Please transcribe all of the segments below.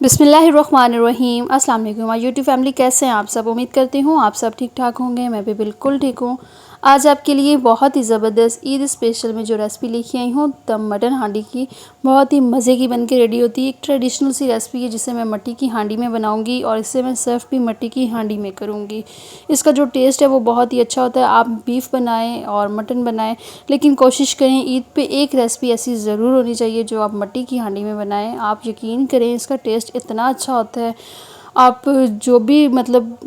बिस्मिल्लाहिर्रहमानिर्रहीम। अस्सलाम वालेकुम माय यूट्यूब फैमिली, कैसे हैं आप सब। उम्मीद करती हूँ आप सब ठीक ठाक होंगे। मैं भी बिल्कुल ठीक हूँ। आज आपके लिए बहुत ही ज़बरदस्त ईद स्पेशल में जो रेसिपी लेके आई हूँ दम मटन हांडी की, बहुत ही मज़े की बनके रेडी होती है। एक ट्रेडिशनल सी रेसिपी है जिसे मैं मट्टी की हांडी में बनाऊँगी और इससे मैं सर्व भी मट्टी की हांडी में करूँगी। इसका जो टेस्ट है वो बहुत ही अच्छा होता है। आप बीफ बनाएँ और मटन बनाएँ, लेकिन कोशिश करें ईद पे एक रेसिपी ऐसी ज़रूर होनी चाहिए जो आप मट्टी की हांडी में बनाएं। आप यकीन करें इसका टेस्ट इतना अच्छा होता है। आप जो भी मतलब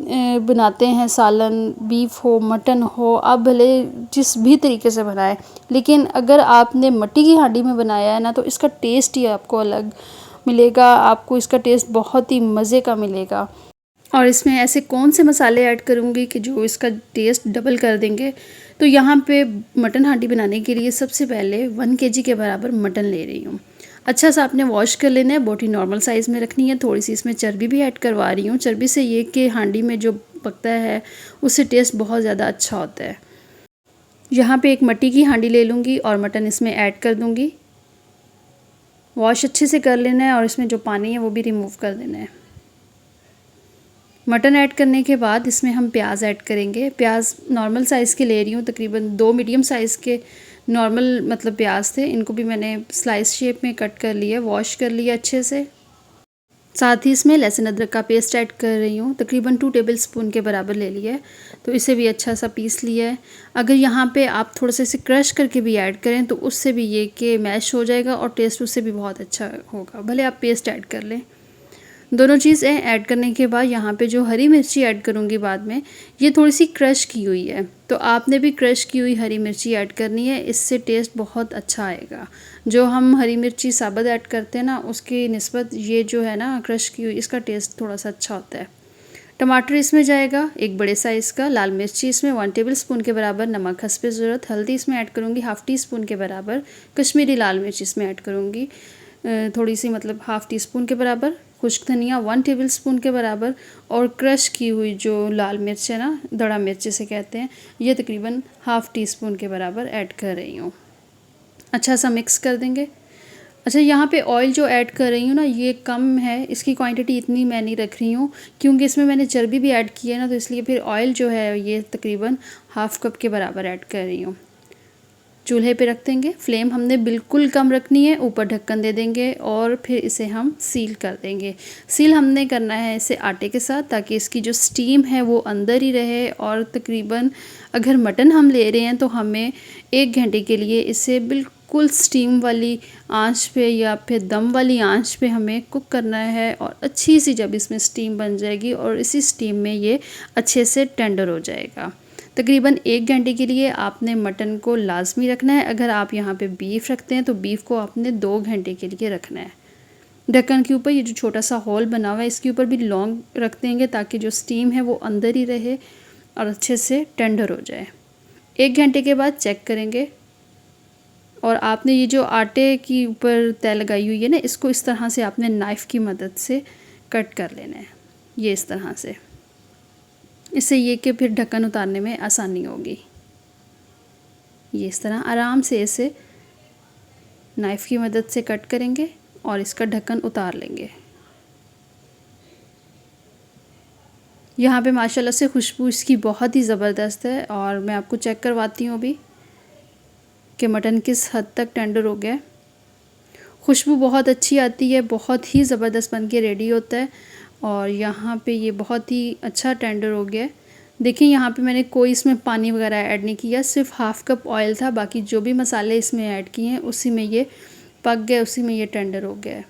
बनाते हैं, सालन, बीफ हो, मटन हो, आप भले जिस भी तरीके से बनाएं, लेकिन अगर आपने मट्टी की हांडी में बनाया है ना, तो इसका टेस्ट ही आपको अलग मिलेगा। आपको इसका टेस्ट बहुत ही मज़े का मिलेगा। और इसमें ऐसे कौन से मसाले ऐड करूँगी कि जो इसका टेस्ट डबल कर देंगे। तो यहाँ पे मटन हांडी बनाने के लिए सबसे पहले 1 केजी के बराबर मटन ले रही हूँ। अच्छा सा आपने वॉश कर लेना है, बोटी नॉर्मल साइज़ में रखनी है। थोड़ी सी इसमें चर्बी भी ऐड करवा रही हूँ। चर्बी से ये कि हांडी में जो पकता है उससे टेस्ट बहुत ज़्यादा अच्छा होता है। यहाँ पे एक मट्टी की हांडी ले लूँगी और मटन इसमें ऐड कर दूँगी। वॉश अच्छे से कर लेना है और इसमें जो पानी है वो भी रिमूव कर देना है। मटन ऐड करने के बाद इसमें हम प्याज ऐड करेंगे। प्याज नॉर्मल साइज़ के ले रही हूँ, तकरीबन 2 मीडियम साइज़ के नॉर्मल मतलब प्याज थे। इनको भी मैंने स्लाइस शेप में कट कर लिया, वॉश कर लिया अच्छे से। साथ ही इसमें लहसुन अदरक का पेस्ट ऐड कर रही हूँ, तकरीबन 2 टेबलस्पून के बराबर ले लिया है। तो इसे भी अच्छा सा पीस लिया है। अगर यहाँ पे आप थोड़ा सा इसे क्रश करके भी ऐड करें तो उससे भी ये कि मैश हो जाएगा और टेस्ट उससे भी बहुत अच्छा होगा, भले आप पेस्ट ऐड कर लें। दोनों चीज़ें ऐड करने के बाद यहाँ पे जो हरी मिर्ची ऐड करूँगी बाद में, ये थोड़ी सी क्रश की हुई है। तो आपने भी क्रश की हुई हरी मिर्ची ऐड करनी है, इससे टेस्ट बहुत अच्छा आएगा। जो हम हरी मिर्ची साबुत ऐड करते हैं ना, उसकी निस्बत ये जो है ना क्रश की हुई, इसका टेस्ट थोड़ा सा अच्छा होता है। टमाटर इसमें जाएगा एक बड़े साइज़ का। लाल मिर्ची इसमें 1 टेबलस्पून के बराबर। नमक हस्बे ज़रूरत। हल्दी इसमें ऐड करूँगी हाफ़ टी स्पून के बराबर। कश्मीरी लाल मिर्च इसमें ऐड करूँगी थोड़ी सी, मतलब हाफ़ टी स्पून के बराबर। खुश्क धनिया 1 टेबलस्पून के बराबर। और क्रश की हुई जो लाल मिर्च है ना, दड़ा मिर्च जिसे कहते हैं, ये तकरीबन हाफ़ टी स्पून के बराबर ऐड कर रही हूँ। अच्छा सा मिक्स कर देंगे। अच्छा, यहाँ पे ऑयल जो ऐड कर रही हूँ ना, ये कम है, इसकी क्वांटिटी इतनी मैं नहीं रख रही हूँ क्योंकि इसमें मैंने चर्बी भी ऐड की है ना, तो इसलिए फिर ऑयल जो है ये तकरीबन हाफ़ कप के बराबर ऐड कर रही हूँ। चूल्हे पे रख देंगे। फ्लेम हमने बिल्कुल कम रखनी है। ऊपर ढक्कन दे देंगे और फिर इसे हम सील कर देंगे। सील हमने करना है इसे आटे के साथ, ताकि इसकी जो स्टीम है वो अंदर ही रहे। और तकरीबन अगर मटन हम ले रहे हैं तो हमें 1 घंटे के लिए इसे बिल्कुल स्टीम वाली आंच पे या फिर दम वाली आंच पे हमें कुक करना है। और अच्छी सी जब इसमें स्टीम बन जाएगी और इसी स्टीम में ये अच्छे से टेंडर हो जाएगा। तकरीबन 1 घंटे के लिए आपने मटन को लाजमी रखना है। अगर आप यहाँ पे बीफ रखते हैं तो बीफ को आपने 2 घंटे के लिए रखना है। ढक्कन के ऊपर ये जो छोटा सा होल बना हुआ है, इसके ऊपर भी लौंग रख देंगे ताकि जो स्टीम है वो अंदर ही रहे और अच्छे से टेंडर हो जाए। 1 घंटे के बाद चेक करेंगे। और आपने ये जो आटे की ऊपर तय लगाई हुई है ना, इसको इस तरह से आपने नाइफ़ की मदद से कट कर लेना है, ये इस तरह से। इससे ये कि फिर ढक्कन उतारने में आसानी होगी। ये इस तरह आराम से इसे नाइफ़ की मदद से कट करेंगे और इसका ढक्कन उतार लेंगे। यहाँ पे माशाल्लाह से खुशबू इसकी बहुत ही ज़बरदस्त है और मैं आपको चेक करवाती हूँ अभी कि मटन किस हद तक टेंडर हो गया है। खुशबू बहुत अच्छी आती है, बहुत ही ज़बरदस्त बन के रेडी होता है। और यहाँ पे ये बहुत ही अच्छा टेंडर हो गया है। देखिए यहाँ पे मैंने कोई इसमें पानी वगैरह ऐड नहीं किया, सिर्फ हाफ़ कप ऑयल था। बाकी जो भी मसाले इसमें ऐड किए हैं उसी में ये पक गया, उसी में ये टेंडर हो गया है।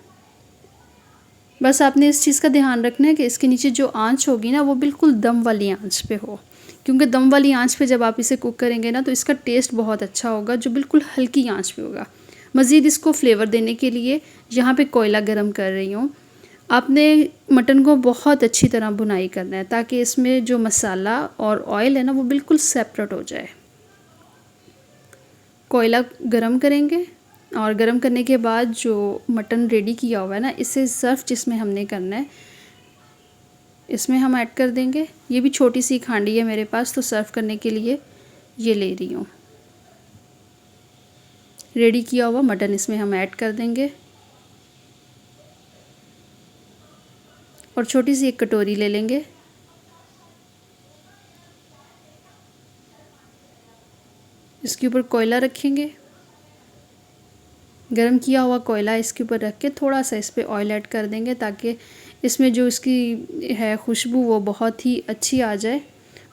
बस आपने इस चीज़ का ध्यान रखना है कि इसके नीचे जो आंच होगी ना, वो बिल्कुल दम वाली आंच पे हो, क्योंकि दम वाली आंच पे जब आप इसे कुक करेंगे ना तो इसका टेस्ट बहुत अच्छा होगा, जो बिल्कुल हल्की आंच पे होगा। मज़ीद इसको फ्लेवर देने के लिए यहाँ पे कोयला गरम कर रही हूँ। आपने मटन को बहुत अच्छी तरह भुनाई करना है ताकि इसमें जो मसाला और ऑयल है ना वो बिल्कुल सेपरेट हो जाए। कोयला गरम करेंगे और गरम करने के बाद जो मटन रेडी किया हुआ है ना, इसे सर्व जिसमें हमने करना है इसमें हम ऐड कर देंगे। ये भी छोटी सी हांडी है मेरे पास, तो सर्व करने के लिए ये ले रही हूँ। रेडी किया हुआ मटन इसमें हम ऐड कर देंगे। और छोटी सी एक कटोरी ले लेंगे। इसके ऊपर कोयला रखेंगे, गरम किया हुआ कोयला इसके ऊपर रख के थोड़ा सा इस पर ऑयल ऐड कर देंगे ताकि इसमें जो इसकी है खुशबू वो बहुत ही अच्छी आ जाए।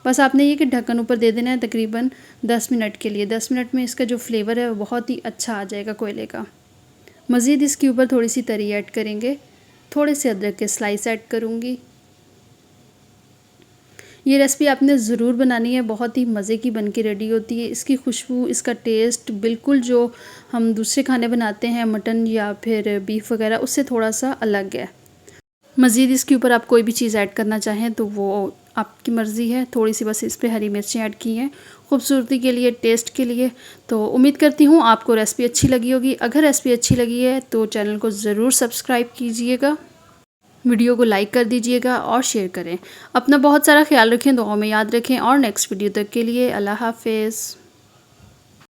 बस आपने ये कि ढक्कन ऊपर दे देना है तकरीबन 10 मिनट के लिए। 10 मिनट में इसका जो फ्लेवर है वो बहुत ही अच्छा आ जाएगा कोयले का। मज़ीद इसके ऊपर थोड़ी सी तरी ऐड करेंगे, थोड़े से अदरक के स्लाइस ऐड करूँगी। ये रेसिपी आपने ज़रूर बनानी है, बहुत ही मज़े की बन के रेडी होती है। इसकी खुशबू, इसका टेस्ट बिल्कुल जो हम दूसरे खाने बनाते हैं मटन या फिर बीफ वगैरह उससे थोड़ा सा अलग है। मज़ीद इसके ऊपर आप कोई भी चीज़ ऐड करना चाहें तो वो आपकी मर्ज़ी है। थोड़ी सी बस इस पर हरी मिर्चें ऐड की हैं खूबसूरती के लिए, टेस्ट के लिए। तो उम्मीद करती हूँ आपको रेसिपी अच्छी लगी होगी। अगर रेसिपी अच्छी लगी है तो चैनल को ज़रूर सब्सक्राइब कीजिएगा, वीडियो को लाइक कर दीजिएगा और शेयर करें। अपना बहुत सारा ख्याल रखें, दुआओं में याद रखें और नेक्स्ट वीडियो तक के लिए अल्लाह हाफ़िज़।